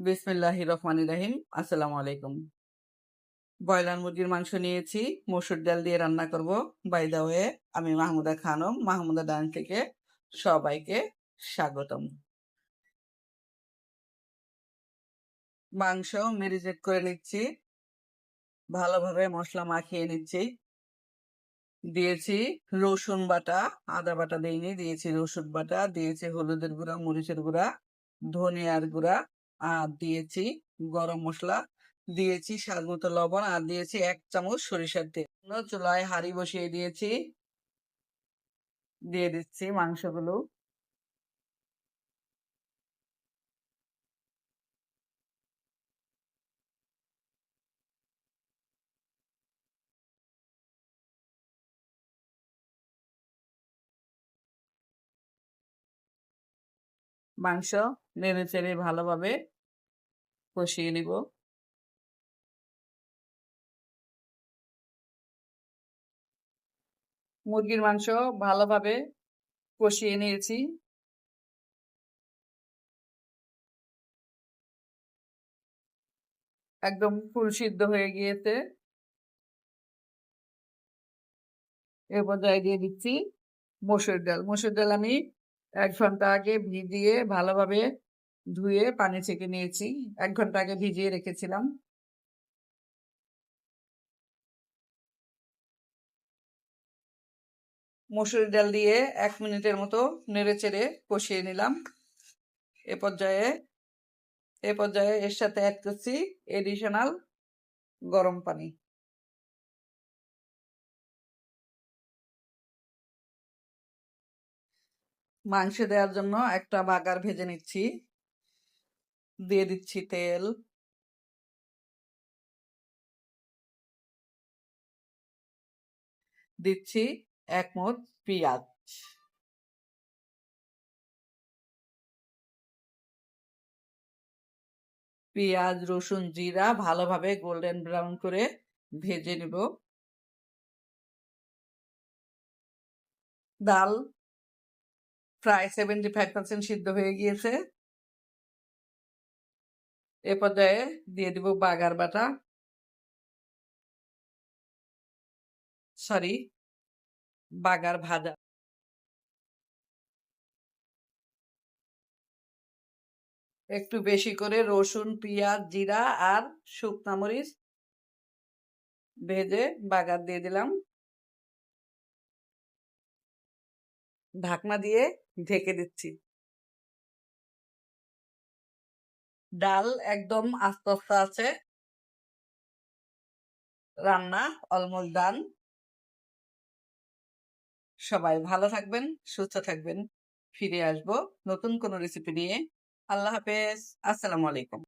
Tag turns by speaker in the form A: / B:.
A: বিসমিল্লাহির রহমানির রহিম। আসসালামু আলাইকুম। ব্রয়লার মুরগির মাংস নিয়েছি, মসুর ডাল দিয়ে রান্না করব। বাই দা ওয়ে, আমি মাহমুদা খানম, মাহমুদা ডান থেকে সবাইকে স্বাগতম। মাংস মেরিনেট করে নিচ্ছি, ভালোভাবে মশলা মাখিয়ে নিচ্ছি। দিয়েছি রসুন বাটা, আদা বাটা দেইনি, দিয়েছি রসুন বাটা, দিয়েছি হলুদের গুঁড়া, মরিচের গুঁড়া, ধনিয়ার গুঁড়া, আর দিয়েছি গরম মশলা, দিয়েছি স্বাদ মতো লবণ, আর দিয়েছি 1 চামচ সরিষার তেল। চুলায় হাঁড়ি বসিয়ে দিয়েছি, দিয়ে দিচ্ছি মাংসগুলো। মাংস নেড়ে চেড়ে ভালোভাবে কষিয়ে নিব। মুরগির মাংস ভালোভাবে কষিয়ে নিয়েছি, একদম ফুল সিদ্ধ হয়ে গিয়েছে। এ পর্যায়ে দিয়ে দিচ্ছি মসুর ডাল। মসুর ডাল আমি 1 ঘন্টা আগে ভিজিয়ে ভালোভাবে ধুয়ে পানি ছেঁকে নিয়েছি। 1 ঘন্টা আগে ভিজিয়ে রেখেছিলাম। মসুর ডাল দিয়ে 1 মিনিটের মতো নেড়ে চেড়ে কষিয়ে নিলাম। এ পর্যায়ে এর সাথে অ্যাড করছি এডিশনাল গরম পানি। মাংস দেওয়ার জন্য একটা বাগার ভেজে নিচ্ছি। দিয়ে দিচ্ছি তেল, দিচ্ছি 1 মুঠ পেঁয়াজ, পেঁয়াজ রসুন জিরা ভালোভাবে গোল্ডেন ব্রাউন করে ভেজে নিব। ডাল প্রায় 75% সিদ্ধ হয়ে গিয়েছে। এ পর্যায়ে দিয়ে দিব বাগার বাটা, বাগার ভাজা। একটু বেশি করে রসুন পেঁয়াজ জিরা আর শুকনা মরিচ ভেজে বাগার দিয়ে দিলাম। ঢাকনা দিয়ে ঢেকে দিচ্ছি। ডাল একদম আস্তে আস্তে আছে, রান্না অলমোস্ট ডান। সবাই ভালো থাকবেন, সুস্থ থাকবেন। ফিরে আসবো নতুন কোনো রেসিপি নিয়ে। আল্লাহ হাফেজ। আসসালামু আলাইকুম।